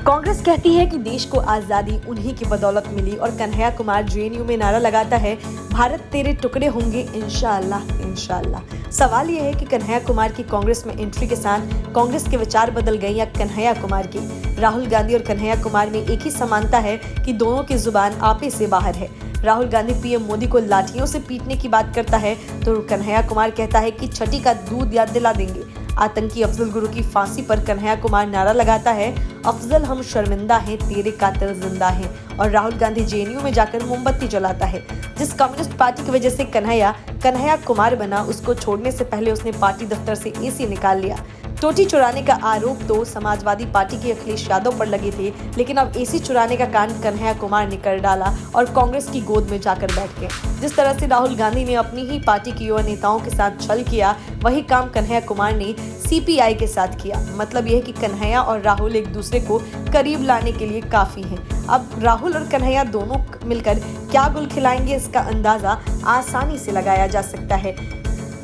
कांग्रेस कहती है कि देश को आजादी उन्हीं की बदौलत मिली और कन्हैया कुमार जेएनयू में नारा लगाता है, भारत तेरे टुकड़े होंगे इंशाअल्लाह इंशाअल्लाह। सवाल यह है कि कन्हैया कुमार की कांग्रेस में एंट्री के साथ कांग्रेस के विचार बदल गए या कन्हैया कुमार की। राहुल गांधी और कन्हैया कुमार में एक ही समानता है कि दोनों की जुबान आपे से बाहर है। राहुल गांधी पीएम मोदी को लाठियों से पीटने की बात करता है तो कन्हैया कुमार कहता है कि छठी का दूध याद दिला देंगे। आतंकी अफजल गुरु की फांसी पर कन्हैया कुमार नारा लगाता है, अफजल हम शर्मिंदा हैं, तेरे कातिल जिंदा हैं। और राहुल गांधी जेएनयू में जाकर मोमबत्ती जलाता है। जिस कम्युनिस्ट पार्टी की वजह से कन्हैया कुमार बना, उसको छोड़ने से पहले उसने पार्टी दफ्तर से एसी निकाल लिया। टोटी चुराने का आरोप तो समाजवादी पार्टी के अखिलेश यादव पर लगे थे, लेकिन अब एसी चुराने का कांड कन्हैया कुमार ने कर डाला और कांग्रेस की गोद में जाकर बैठ गए। जिस तरह से राहुल गांधी ने अपनी ही पार्टी के युवा नेताओं के साथ छल किया, वही काम कन्हैया कुमार ने सीपीआई के साथ किया। मतलब यह कि कन्हैया और राहुल एक दूसरे को करीब लाने के लिए काफी हैं। अब राहुल और कन्हैया दोनों मिलकर क्या गुल खिलाएंगे, इसका अंदाजा आसानी से लगाया जा सकता है।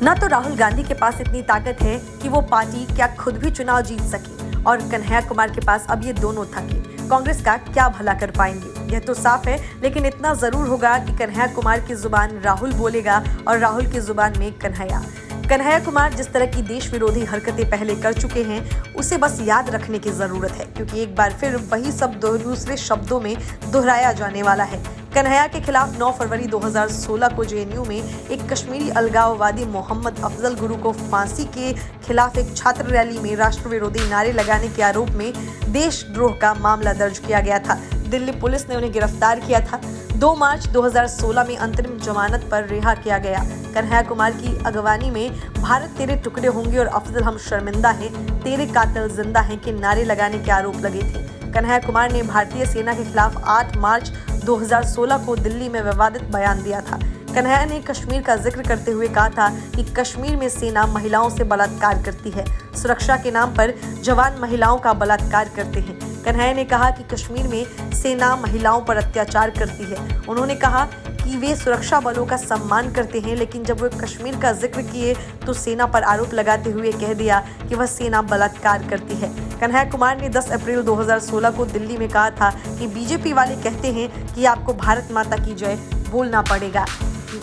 न तो राहुल गांधी के पास इतनी ताकत है कि वो पार्टी क्या खुद भी चुनाव जीत सके, और कन्हैया कुमार के पास अब ये दोनों थके। कांग्रेस का क्या भला कर पाएंगे, यह तो साफ है। लेकिन इतना जरूर होगा कि कन्हैया कुमार की जुबान राहुल बोलेगा और राहुल की जुबान में कन्हैया कुमार जिस तरह की देश विरोधी हरकतें पहले कर चुके हैं, उसे बस याद रखने की जरूरत है, क्योंकि एक बार फिर वही सब दूसरे शब्दों में दोहराया जाने वाला है। कन्हैया के खिलाफ 9 फरवरी 2016 को जेएनयू में एक कश्मीरी अलगाववादी मोहम्मद अफजल गुरु को फांसी के खिलाफ एक छात्र रैली में राष्ट्र विरोधी नारे लगाने के आरोप में देशद्रोह का मामला दर्ज किया गया था। दिल्ली पुलिस ने उन्हें गिरफ्तार किया था। 2 मार्च 2016 में अंतरिम जमानत पर रिहा किया गया। कन्हैया कुमार की अगवानी में भारत तेरे टुकड़े होंगे और अफजल हम शर्मिंदा हैं, तेरे कातिल जिंदा हैं के नारे लगाने के आरोप लगे थे। कन्हैया कुमार ने भारतीय सेना के खिलाफ 8 मार्च 2016 को दिल्ली में विवादित बयान दिया था। कन्हैया ने कश्मीर का जिक्र करते हुए कहा था कि कश्मीर में सेना महिलाओं से बलात्कार करती है, सुरक्षा के नाम पर जवान महिलाओं का बलात्कार करते हैं। कन्हैया ने कहा कि कश्मीर में सेना महिलाओं पर अत्याचार करती है। उन्होंने कहा कि वे सुरक्षा बलों का सम्मान करते हैं, लेकिन जब वे कश्मीर का जिक्र किए तो सेना पर आरोप लगाते हुए कह दिया कि वह सेना बलात्कार करती है। कन्हैया कुमार ने 10 अप्रैल 2016 को दिल्ली में कहा था कि बीजेपी वाले कहते हैं कि आपको भारत माता की जय बोलना पड़ेगा।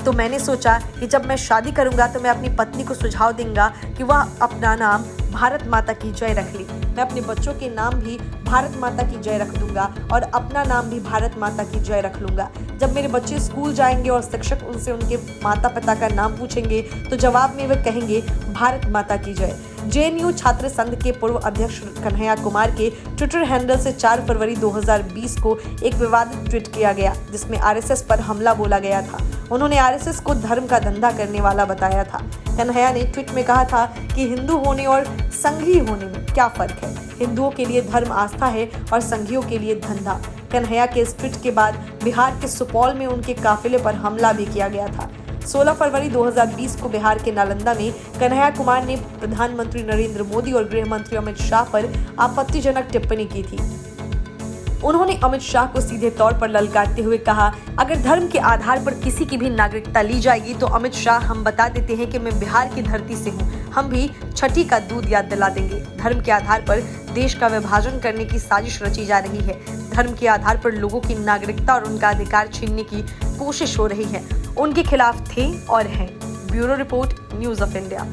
तो मैंने सोचा कि जब मैं शादी करूंगा तो मैं अपनी पत्नी को सुझाव दूंगा कि वह अपना नाम भारत माता की जय रख ले। मैं अपने बच्चों के नाम भी भारत माता की जय रख दूंगा और अपना नाम भी भारत माता की जय रख लूंगा। जब मेरे बच्चे स्कूल जाएंगे और शिक्षक उनसे उनके माता पिता का नाम पूछेंगे तो जवाब में वे कहेंगे भारत माता की जय। जेएनयू छात्र संघ के पूर्व अध्यक्ष कन्हैया कुमार के ट्विटर हैंडल से 4 फरवरी 2020 को एक विवादित ट्वीट किया गया, जिसमें आरएसएस पर हमला बोला गया था। उन्होंने आरएसएस को धर्म का धंधा करने वाला बताया था। कन्हैया ने ट्वीट में कहा था कि हिंदू होने और संघी होने में क्या फर्क है। हिंदुओं के लिए धर्म आस्था है और संघियों के लिए धंधा। कन्हैया के इस ट्वीट के बाद बिहार के सुपौल में उनके काफिले पर हमला भी किया गया था। 16 फरवरी 2020 को बिहार के नालंदा में कन्हैया कुमार ने प्रधानमंत्री नरेंद्र मोदी और गृह मंत्री अमित शाह पर आपत्तिजनक टिप्पणी की थी। उन्होंने अमित शाह को सीधे तौर पर ललकारते हुए कहा, अगर धर्म के आधार पर किसी की भी नागरिकता ली जाएगी तो अमित शाह हम बता देते हैं कि मैं बिहार की धरती से हूँ, हम भी छठी का दूध याद दिला देंगे। धर्म के आधार पर देश का विभाजन करने की साजिश रची जा रही है। धर्म के आधार पर लोगों की नागरिकता और उनका अधिकार छीनने की कोशिश हो रही है। उनके खिलाफ थे और हैं। Bureau report, news of India.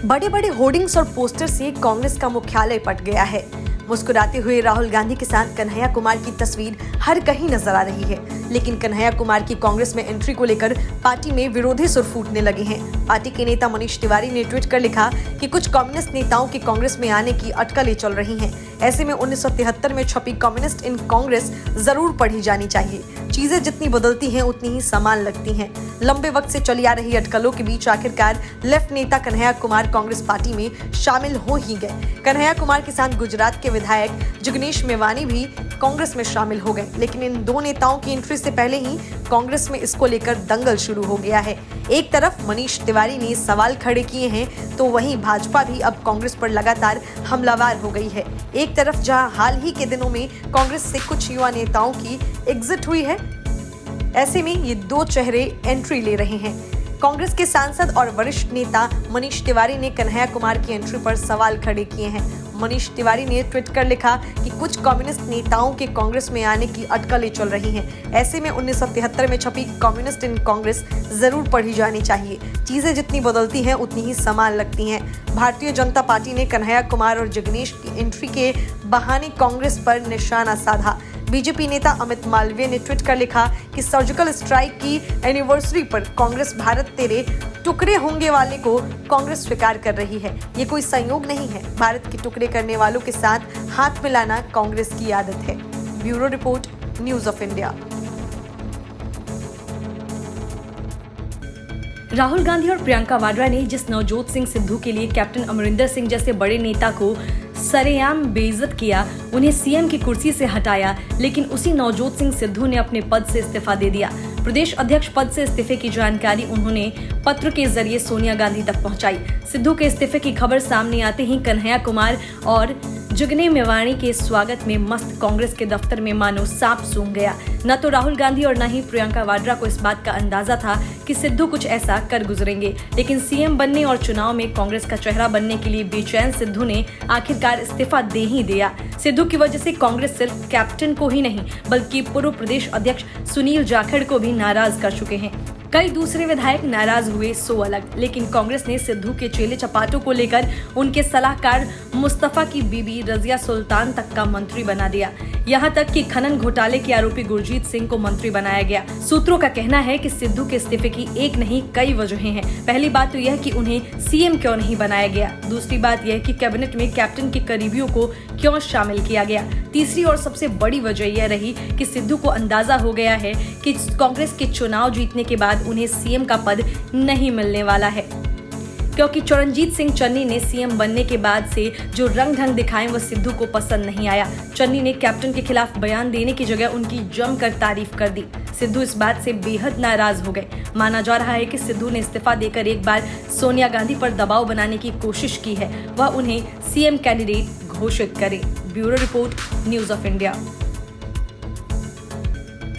बड़े बड़े होर्डिंग्स और पोस्टर से कांग्रेस का मुख्यालय पट गया है। मुस्कुराते हुए राहुल गांधी के साथ कन्हैया कुमार की तस्वीर हर कहीं नजर आ रही है, लेकिन कन्हैया कुमार की कांग्रेस में एंट्री को लेकर पार्टी में विरोधी सुर फूटने लगे हैं। पार्टी के नेता मनीष तिवारी ने ट्वीट कर लिखा कि कुछ कम्युनिस्ट नेताओं के कांग्रेस में आने की अटकलें चल रही हैं। ऐसे में 1973 में छपी कम्युनिस्ट इन कांग्रेस जरूर पढ़ी जानी चाहिए। चीजें जितनी बदलती हैं उतनी ही समान लगती हैं। लंबे वक्त से चली आ रही अटकलों के बीच आखिरकार लेफ्ट नेता कन्हैया कुमार कांग्रेस पार्टी में शामिल हो ही गए। कन्हैया कुमार के साथ गुजरात के विधायक जिग्नेश मेवानी भी कांग्रेस में शामिल हो गए, लेकिन इन दो नेताओं की एंट्री से पहले ही कांग्रेस में इसको लेकर दंगल शुरू हो गया है। एक तरफ मनीष तिवारी ने सवाल खड़े किए हैं तो वहीं भाजपा भी अब कांग्रेस पर लगातार हमलावर हो गई है। एक तरफ जहां हाल ही के दिनों में कांग्रेस से कुछ युवा नेताओं की एग्जिट हुई है, ऐसे में ये दो चेहरे एंट्री ले रहे हैं। कांग्रेस के सांसद और वरिष्ठ नेता मनीष तिवारी ने कन्हैया कुमार की एंट्री पर सवाल खड़े किए हैं। मनीष तिवारी ने ट्वीट कर लिखा कि कुछ कम्युनिस्ट नेताओं के कांग्रेस में आने की अटकलें चल रही हैं। ऐसे में 1973 में छपी कम्युनिस्ट इन कांग्रेस जरूर पढ़ी जानी चाहिए। चीजें जितनी बदलती हैं उतनी ही समान लगती हैं। भारतीय जनता पार्टी ने कन्हैया कुमार और जगदीश की एंट्री के बहाने कांग्रेस पर निशाना साधा। बीजेपी नेता अमित मालवीय ने ट्वीट कर लिखा कि सर्जिकल स्ट्राइक की एनिवर्सरी पर कांग्रेस भारत तेरे टुकड़े होंगे वाले को कांग्रेस स्वीकार कर रही है। ये कोई संयोग नहीं है। भारत के टुकड़े करने वालों के साथ हाथ मिलाना कांग्रेस की आदत है। Bureau report, news of India. Rahul Gandhi और प्रियंका वाड्रा ने जिस नवजोत सिंह सिद्धू के लिए कैप्टन अमरिंदर सिंह जैसे बड़े नेता को सरेआम बेइज्जत किया, उन्हें सीएम की कुर्सी से हटाया, लेकिन उसी नवजोत सिंह सिद्धू ने अपने पद से इस्तीफा दे दिया। प्रदेश अध्यक्ष पद से इस्तीफे की जानकारी उन्होंने पत्र के जरिए सोनिया गांधी तक पहुंचाई। सिद्धू के इस्तीफे की खबर सामने आते ही कन्हैया कुमार और जुगने मेवाणी के स्वागत में मस्त कांग्रेस के दफ्तर में मानो सांप सूंघ गया। न तो राहुल गांधी और न ही प्रियंका वाड्रा को इस बात का अंदाजा था कि सिद्धू कुछ ऐसा कर गुजरेंगे, लेकिन सीएम बनने और चुनाव में कांग्रेस का चेहरा बनने के लिए बेचैन सिद्धू ने आखिरकार इस्तीफा दे ही दिया। सिद्धू की वजह से कांग्रेस सिर्फ कैप्टन को ही नहीं बल्कि पूर्व प्रदेश अध्यक्ष सुनील जाखड़ को भी नाराज कर चुके हैं। कई दूसरे विधायक नाराज हुए सो अलग, लेकिन कांग्रेस ने सिद्धू के चेले चपाटों को लेकर उनके सलाहकार मुस्तफा की बीबी रजिया सुल्तान तक का मंत्री बना दिया। यहाँ तक कि खनन घोटाले के आरोपी गुरजीत सिंह को मंत्री बनाया गया। सूत्रों का कहना है कि सिद्धू के इस्तीफे की एक नहीं कई वजहें हैं। पहली बात तो यह कि उन्हें सीएम क्यों नहीं बनाया गया। दूसरी बात यह कि कैबिनेट में कैप्टन के करीबियों को क्यों शामिल किया गया। तीसरी और सबसे बड़ी वजह यह रही कि सिद्धू को अंदाजा हो गया है कि कांग्रेस के चुनाव जीतने के बाद उन्हें सीएम का पद नहीं मिलने वाला है, क्योंकि चरणजीत सिंह चन्नी ने सीएम बनने के बाद से जो रंग ढंग दिखाए वह सिद्धू को पसंद नहीं आया। चन्नी ने कैप्टन के खिलाफ बयान देने की जगह उनकी जमकर तारीफ कर दी। सिद्धू इस बात से बेहद नाराज हो गए। माना जा रहा है कि सिद्धू ने इस्तीफा देकर एक बार सोनिया गांधी पर दबाव बनाने की कोशिश की है, वह उन्हें सीएम कैंडिडेट घोषित करे। Bureau report, news of India.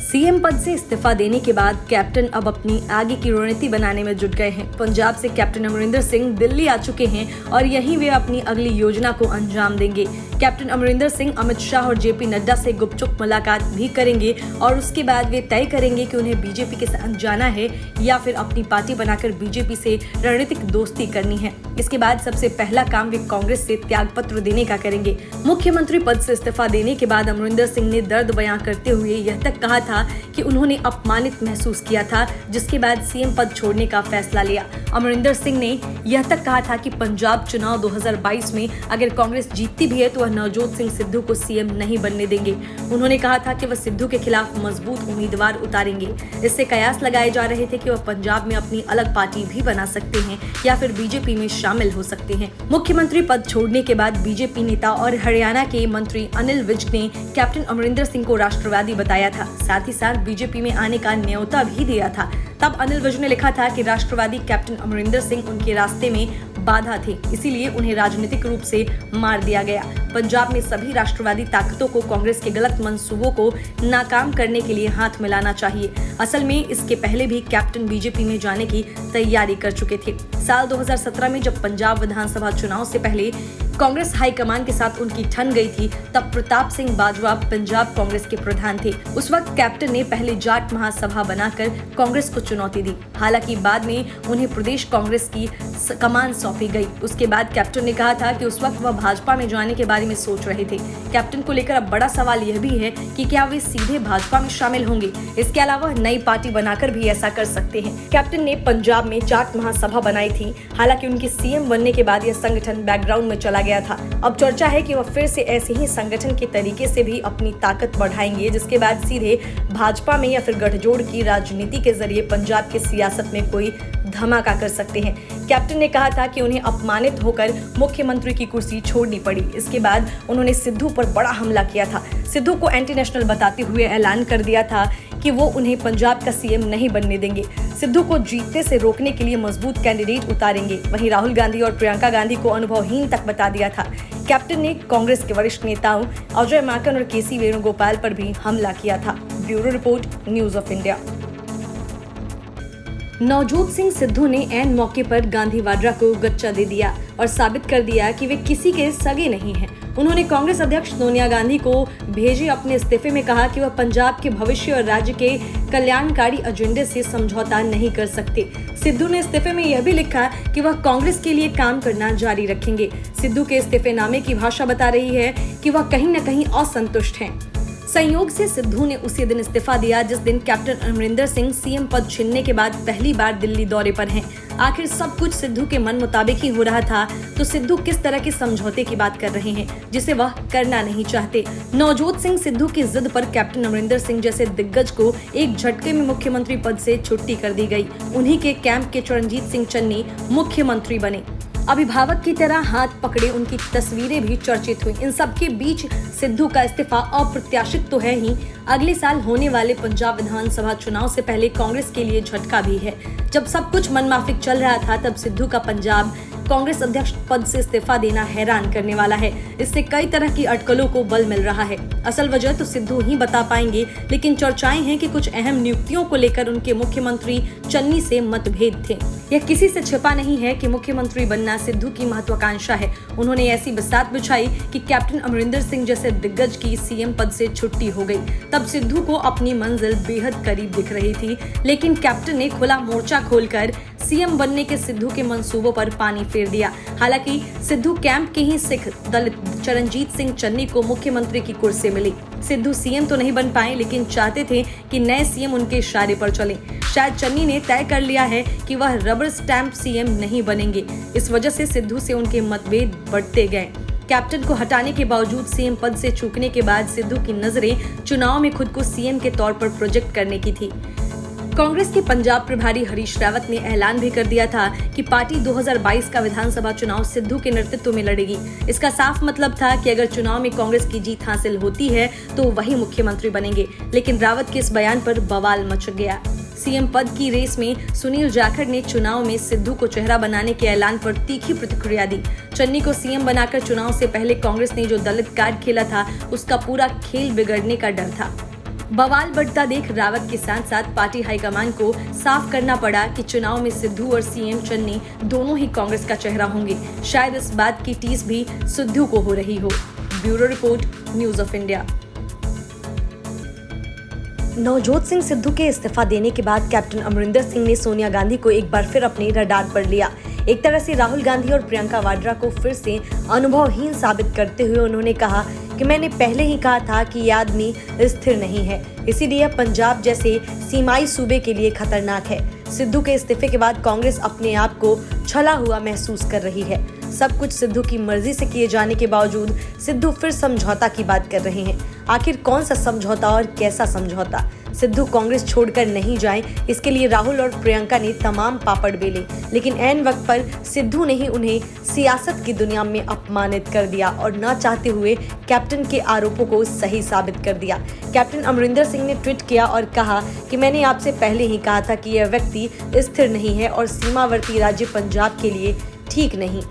CM पद से इस्तीफा देने के बाद कैप्टन अब अपनी आगे की रणनीति बनाने में जुट गए हैं। पंजाब से कैप्टन अमरिंदर सिंह दिल्ली आ चुके हैं और यहीं वे अपनी अगली योजना को अंजाम देंगे। कैप्टन अमरिंदर सिंह अमित शाह और जेपी नड्डा से गुपचुप मुलाकात भी करेंगे और उसके बाद वे तय करेंगे कि उन्हें बीजेपी के साथ जाना है या फिर अपनी पार्टी बनाकर बीजेपी से रणनीतिक दोस्ती करनी है। इसके बाद सबसे पहला काम वे कांग्रेस से त्यागपत्र देने का करेंगे। मुख्यमंत्री पद से इस्तीफा देने के बाद अमरिंदर सिंह ने दर्द बयां करते हुए यह तक कहा था कि उन्होंने अपमानित महसूस किया था, जिसके बाद सीएम पद छोड़ने का फैसला लिया। अमरिंदर सिंह ने यह तक कहा था कि पंजाब चुनाव 2022 में अगर कांग्रेस जीतती भी है तो वह नवजोत सिंह सिद्धू को सीएम नहीं बनने देंगे। उन्होंने कहा था कि वह सिद्धू के खिलाफ मजबूत उम्मीदवार उतारेंगे। इससे कयास लगाए जा रहे थे कि वह पंजाब में अपनी अलग पार्टी भी बना सकते हैं या फिर बीजेपी में शामिल हो सकते हैं। मुख्यमंत्री पद छोड़ने के बाद बीजेपी नेता और हरियाणा के मंत्री अनिल विज ने कैप्टन अमरिंदर सिंह को राष्ट्रवादी बताया था, साथ ही साथ बीजेपी में आने का न्योता भी दिया था। तब अनिल विज ने लिखा था कि राष्ट्रवादी कैप्टन अमरिंदर सिंह उनके रास्ते में बाधा थे, इसीलिए उन्हें राजनीतिक रूप से मार दिया गया। पंजाब में सभी राष्ट्रवादी ताकतों को कांग्रेस के गलत मंसूबों को नाकाम करने के लिए हाथ मिलाना चाहिए। असल में इसके पहले भी कैप्टन बीजेपी में जाने की तैयारी कर चुके थे। साल 2017 में जब पंजाब विधानसभा चुनाव से पहले कांग्रेस हाईकमान के साथ उनकी ठन गई थी, तब प्रताप सिंह बाजवा पंजाब कांग्रेस के प्रधान थे। उस वक्त कैप्टन ने पहले जाट महासभा बनाकर कांग्रेस को चुनौती दी। हालांकि बाद में उन्हें प्रदेश कांग्रेस की कमान सौंपी गई। उसके बाद कैप्टन ने कहा था कि उस वक्त वह भाजपा में जाने के बारे में सोच रहे थे। कैप्टन को लेकर अब बड़ा सवाल यह भी है कि क्या वे सीधे भाजपा में शामिल होंगे। इसके अलावा नई पार्टी बनाकर भी ऐसा कर सकते हैं। कैप्टन ने पंजाब में जाट महासभा बनाई थी। हालांकि उनके सीएम बनने के बाद यह संगठन बैकग्राउंड में चला गया था। अब चर्चा है कि वह फिर से ऐसे ही संगठन के तरीके से भी अपनी ताकत बढ़ाएंगे, जिसके बाद सीधे भाजपा में या फिर गठजोड़ की राजनीति के जरिए पंजाब की सियासत में कोई धमाका कर सकते हैं। कैप्टन ने कहा था कि उन्हें अपमानित होकर मुख्यमंत्री की कुर्सी छोड़नी पड़ी। इसके बाद उन्होंने सिद्धू पर बड़ा हमला किया था। सिद्धू को एंटी नेशनल बताते हुए ऐलान कर दिया था कि वो उन्हें पंजाब का सीएम नहीं बनने देंगे। सिद्धू को जीतने से रोकने के लिए मजबूत कैंडिडेट उतारेंगे। वहीं राहुल गांधी और प्रियंका गांधी को अनुभवहीन तक बता दिया था। कैप्टन ने कांग्रेस के वरिष्ठ नेताओं अजय माकन और केसी वेणुगोपाल पर भी हमला किया था। Bureau report, news of India. Navjot Singh Sidhu ने ऐन मौके पर गांधी वाड्रा को गच्चा दे दिया और साबित कर दिया कि वे किसी के सगे नहीं हैं। उन्होंने कांग्रेस अध्यक्ष सोनिया गांधी को भेजे अपने इस्तीफे में कहा कि वह पंजाब के भविष्य और राज्य के कल्याणकारी एजेंडे से समझौता नहीं कर सकते। सिद्धू ने इस्तीफे में यह भी लिखा कि वह कांग्रेस के लिए काम करना जारी रखेंगे। सिद्धू के इस्तीफेनामे की भाषा बता रही है कि वह कहीं न कहीं असंतुष्ट हैं। संयोग से सिद्धू ने उसी दिन इस्तीफा दिया जिस दिन कैप्टन अमरिंदर सिंह सीएम पद छीनने के बाद पहली बार दिल्ली दौरे पर हैं। आखिर सब कुछ सिद्धू के मन मुताबिक ही हो रहा था, तो सिद्धू किस तरह के समझौते की बात कर रहे हैं जिसे वह करना नहीं चाहते। नवजोत सिंह सिद्धू की जिद पर कैप्टन अमरिंदर सिंह जैसे दिग्गज को एक झटके में मुख्यमंत्री पद से छुट्टी कर दी गई। उन्हीं के कैंप के चरणजीत सिंह चन्नी मुख्यमंत्री बने। अभिभावक की तरह हाथ पकड़े उनकी तस्वीरें भी चर्चित हुई। इन सब के बीच सिद्धू का इस्तीफा अप्रत्याशित तो है ही, अगले साल होने वाले पंजाब विधानसभा चुनाव से पहले कांग्रेस के लिए झटका भी है। जब सब कुछ मनमाफिक चल रहा था तब सिद्धू का पंजाब कांग्रेस अध्यक्ष पद से इस्तीफा देना हैरान करने वाला है। इससे कई तरह की अटकलों को बल मिल रहा है। असल वजह तो सिद्धू ही बता पाएंगे, लेकिन चर्चाएं हैं कि कुछ अहम नियुक्तियों को लेकर उनके मुख्यमंत्री चन्नी से मतभेद थे। यह किसी से छिपा नहीं है कि मुख्यमंत्री बनना सिद्धू की महत्वाकांक्षा है। उन्होंने ऐसी बिसात बिछाई कि कैप्टन अमरिंदर सिंह जैसे दिग्गज की सीएम पद से छुट्टी हो गई। तब सिद्धू को अपनी मंजिल बेहद करीब दिख रही थी, लेकिन कैप्टन ने खुला मोर्चा खोलकर सीएम बनने के सिद्धू के मंसूबों पर पानी फेर दिया। हालांकि सिद्धू कैंप के ही सिख दलित चरणजीत सिंह चन्नी को मुख्यमंत्री की कुर्सी मिली। सिद्धू सीएम तो नहीं बन पाए, लेकिन चाहते थे कि नए सीएम उनके इशारे पर चले। शायद चन्नी ने तय कर लिया है कि वह रबर स्टैंप सीएम नहीं बनेंगे। इस वजह से सिद्धू से उनके मतभेद बढ़ते गए। कैप्टन को हटाने के बावजूद सीएम पद से चूकने के बाद सिद्धू की नजरें चुनाव में खुद को सीएम के तौर पर प्रोजेक्ट करने की थी। कांग्रेस के पंजाब प्रभारी हरीश रावत ने ऐलान भी कर दिया था कि पार्टी 2022 का विधानसभा चुनाव सिद्धू के नेतृत्व में लड़ेगी। इसका साफ मतलब था कि अगर चुनाव में कांग्रेस की जीत हासिल होती है तो वही मुख्यमंत्री बनेंगे। लेकिन रावत के इस बयान पर बवाल मच गया। सीएम पद की रेस में सुनील जाखड़ ने चुनाव में सिद्धू को चेहरा बनाने के ऐलान पर तीखी प्रतिक्रिया दी। चन्नी को सीएम बनाकर चुनाव से पहले कांग्रेस ने जो दलित कार्ड खेला था, उसका पूरा खेल बिगड़ने का डर था। बवाल बढ़ता देख रावत के साथ साथ पार्टी हाईकमान को साफ करना पड़ा कि चुनाव में सिद्धू और सीएम चन्नी दोनों ही कांग्रेस का चेहरा होंगे। शायद इस बात की टीस भी सिद्धू को हो रही हो। Bureau report, news of India. Navjot Singh Sidhu के इस्तीफा देने के बाद कैप्टन अमरिंदर सिंह ने सोनिया गांधी को एक बार फिर अपने रडार पर लिया। एक तरह से राहुल गांधी और प्रियंका वाड्रा को फिर से अनुभवहीन साबित करते हुए उन्होंने कहा कि मैंने पहले ही कहा था कि यह आदमी स्थिर नहीं है, इसीलिए पंजाब जैसे सीमाई सूबे के लिए खतरनाक है। सिद्धू के इस्तीफे के बाद कांग्रेस अपने आप को छला हुआ महसूस कर रही है। सब कुछ सिद्धू की मर्जी से किए जाने के बावजूद सिद्धू फिर समझौता की बात कर रहे हैं। आखिर कौन सा समझौता और कैसा समझौता? सिद्धू कांग्रेस छोड़कर नहीं जाएं, इसके लिए राहुल और प्रियंका ने तमाम पापड़ बेले, लेकिन ऐन वक्त पर सिद्धू ने ही उन्हें सियासत की दुनिया में अपमानित कर दिया और न चाहते हुए कैप्टन के आरोपों को सही साबित कर दिया। कैप्टन अमरिंदर सिंह ने ट्वीट किया और कहा कि मैंने आपसे पहले ही कहा था कि यह व्यक्ति स्थिर नहीं है और सीमावर्ती राज्य पंजाब के लिए ठीक नहीं।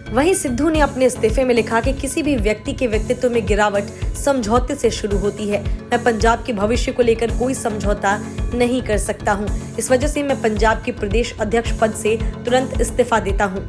वहीं सिद्धू ने अपने इस्तीफे में लिखा कि किसी भी व्यक्ति के व्यक्तित्व में गिरावट समझौते से शुरू होती है। मैं पंजाब के भविष्य को लेकर कोई समझौता नहीं कर सकता हूं। इस वजह से मैं पंजाब के प्रदेश अध्यक्ष पद से तुरंत इस्तीफा देता हूं।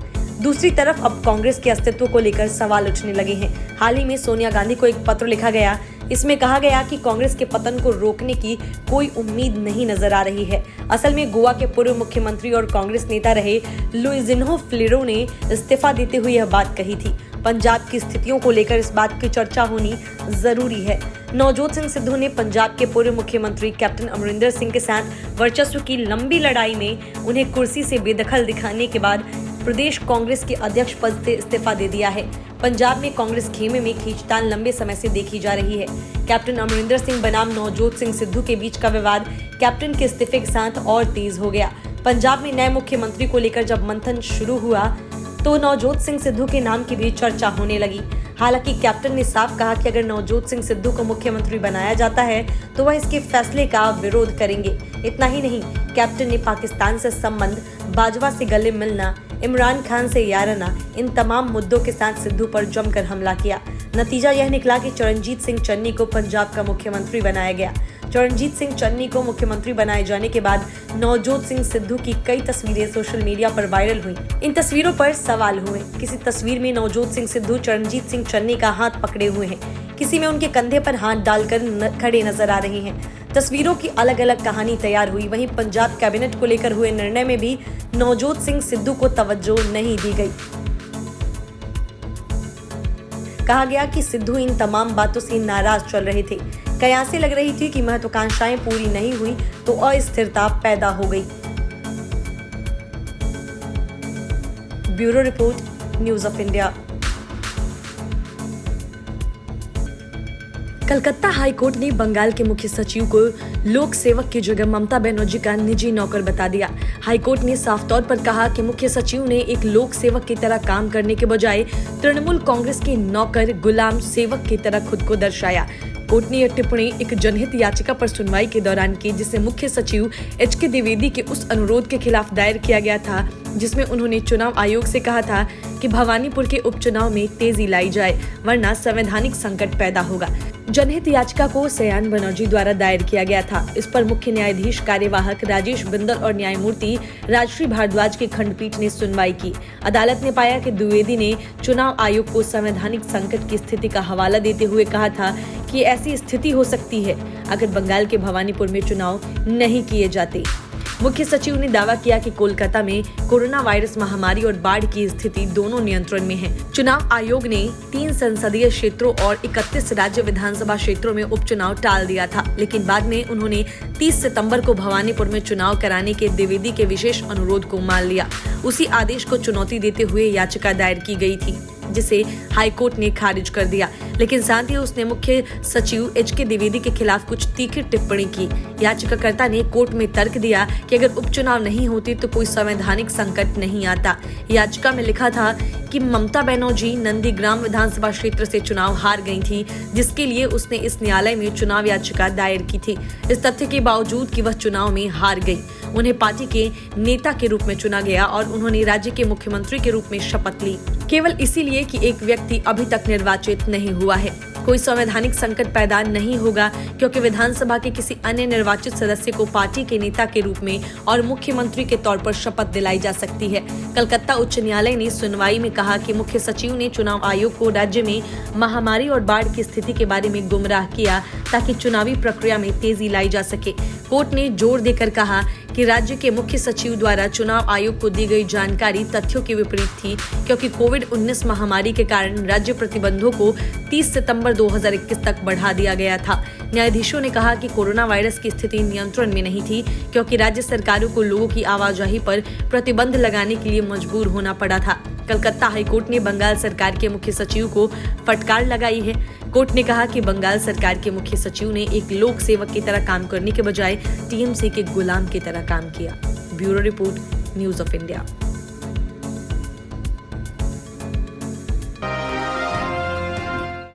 दूसरी तरफ अब कांग्रेस के अस्तित्व को लेकर सवाल उठने लगे हैं। हाल ही में सोनिया गांधी को एक पत्र लिखा गया। इसमें कहा गया कि कांग्रेस के पतन को रोकने की कोई उम्मीद नहीं नजर आ रही है। असल में गोवा के पूर्व मुख्यमंत्री और कांग्रेस नेता रहे लुइजिन्हो फ्लेरो ने इस्तीफा देते हुए यह बात कही थी। पंजाब की स्थितियों को लेकर इस बात की चर्चा होनी जरूरी है। नवजोत सिंह सिद्धू ने पंजाब के पूर्व मुख्यमंत्री कैप्टन अमरिंदर सिंह के साथ वर्चस्व की लंबी लड़ाई में उन्हें कुर्सी से बेदखल दिखाने के बाद प्रदेश कांग्रेस के अध्यक्ष पद से इस्तीफा दे दिया है। पंजाब में कांग्रेस खेमे में खींचतान लंबे समय से देखी जा रही है। कैप्टन अमरिंदर सिंह बनाम नवजोत सिंह सिद्धू के बीच का विवाद कैप्टन के इस्तीफे के साथ और तेज हो गया। पंजाब में नए मुख्यमंत्री को लेकर जब मंथन शुरू हुआ तो नवजोत सिंह सिद्धू के नाम की भी चर्चा होने लगी। हालांकि कैप्टन ने साफ कहा कि अगर नवजोत सिंह सिद्धू को मुख्यमंत्री बनाया जाता है तो वह इसके फैसले का विरोध करेंगे। इतना ही नहीं, कैप्टन ने पाकिस्तान से संबंध, बाजवा से गले मिलना, इमरान खान से याराना, इन तमाम मुद्दों के साथ सिद्धू पर जमकर हमला किया। नतीजा यह निकला कि चरणजीत सिंह चन्नी को पंजाब का मुख्यमंत्री बनाया गया। चरणजीत सिंह चन्नी को मुख्यमंत्री बनाए जाने के बाद नवजोत सिंह सिद्धू की कई तस्वीरें सोशल मीडिया पर वायरल हुई। इन तस्वीरों पर सवाल हुए। किसी तस्वीर में नवजोत सिंह सिद्धू चरणजीत सिंह चन्नी का हाथ पकड़े हुए हैं, किसी में उनके कंधे पर हाथ डालकर खड़े नजर आ रहे हैं। तस्वीरों की अलग अलग कहानी तैयार हुई। वहीं पंजाब कैबिनेट को लेकर हुए निर्णय में भी नवजोत सिंह सिद्धू को तवज्जो नहीं दी गई। कहा गया कि सिद्धू इन तमाम बातों से नाराज चल रहे थे। कयासें लग रही थी कि महत्वाकांक्षाएं पूरी नहीं हुई तो अस्थिरता पैदा हो गई। Bureau report, news of India. Calcutta high court ने बंगाल के मुख्य सचिव को लोक सेवक की जगह ममता बनर्जी का निजी नौकर बता दिया। हाई कोर्ट ने साफ तौर पर कहा कि मुख्य सचिव ने एक लोक सेवक की तरह काम करने के बजाय तृणमूल कांग्रेस के नौकर, गुलाम, सेवक की तरह खुद को दर्शाया। कोर्ट ने यह टिप्पणी एक जनहित याचिका पर सुनवाई के दौरान की, जिसे मुख्य सचिव एच.के. द्विवेदी के उस अनुरोध के खिलाफ दायर किया गया था जिसमें उन्होंने चुनाव आयोग से कहा था कि भवानीपुर के उपचुनाव में तेजी लाई जाए, वरना संवैधानिक संकट पैदा होगा। जनहित याचिका को सयान बनर्जी द्वारा दायर किया गया था। इस पर मुख्य न्यायाधीश कार्यवाहक राजेश बिंदल और न्यायमूर्ति राजश्री भारद्वाज की खंडपीठ ने सुनवाई की। अदालत ने पाया कि द्विवेदी ने चुनाव आयोग को संवैधानिक संकट की स्थिति का हवाला देते हुए कहा था कि ऐसी स्थिति हो सकती है अगर बंगाल के भवानीपुर में चुनाव नहीं किए जाते। मुख्य सचिव ने दावा किया कि कोलकाता में कोरोना वायरस महामारी और बाढ़ की स्थिति दोनों नियंत्रण में है। चुनाव आयोग ने 3 संसदीय क्षेत्रों और 31 राज्य विधानसभा क्षेत्रों में उपचुनाव टाल दिया था, लेकिन बाद में उन्होंने 30 सितंबर को भवानीपुर में चुनाव कराने के द्विवेदी के विशेष अनुरोध को मान लिया। उसी आदेश को चुनौती देते हुए याचिका दायर की गई थी, जिसे हाईकोर्ट ने खारिज कर दिया, लेकिन साथ ही उसने मुख्य सचिव एच.के. द्विवेदी के खिलाफ कुछ तीखी टिप्पणी की। याचिकाकर्ता ने कोर्ट में तर्क दिया कि अगर उपचुनाव नहीं होते तो कोई संवैधानिक संकट नहीं आता। याचिका में लिखा था कि ममता बनर्जी नंदीग्राम विधानसभा क्षेत्र से चुनाव हार गई थी, जिसके लिए उसने इस न्यायालय में चुनाव याचिका दायर की थी। इस तथ्य के बावजूद कि वह चुनाव में हार गई, उन्हें पार्टी के नेता के रूप में चुना गया और उन्होंने राज्य के मुख्यमंत्री के रूप में शपथ ली, केवल इसीलिए कि एक व्यक्ति अभी तक निर्वाचित नहीं हुआ है। कोई संवैधानिक संकट पैदा नहीं होगा क्योंकि विधानसभा के किसी अन्य निर्वाचित सदस्य को पार्टी के नेता के रूप में और मुख्यमंत्री के तौर पर शपथ दिलाई जा सकती है। कलकत्ता उच्च न्यायालय ने सुनवाई में कहा कि मुख्य सचिव ने चुनाव आयोग को राज्य में महामारी और बाढ़ की स्थिति के बारे में गुमराह किया ताकि चुनावी प्रक्रिया में तेजी लाई जा सके। कोर्ट ने जोर देकर कहा कि राज्य के मुख्य सचिव द्वारा चुनाव आयोग को दी गई जानकारी तथ्यों के विपरीत थी, क्योंकि कोविड-19 महामारी के कारण राज्य प्रतिबंधों को 30 सितंबर 2021 तक बढ़ा दिया गया था। न्यायाधीशों ने कहा कि कोरोना वायरस की स्थिति नियंत्रण में नहीं थी, क्योंकि राज्य सरकारों को लोगों की आवाजाही पर प्रतिबंध लगाने के लिए मजबूर होना पड़ा था। कलकत्ता हाईकोर्ट ने बंगाल सरकार के मुख्य सचिव को फटकार लगाई है। कोर्ट ने कहा कि बंगाल सरकार के मुख्य सचिव ने एक लोक सेवक की तरह काम करने के बजाय टीएमसी के गुलाम की तरह काम किया। Bureau report, news of India.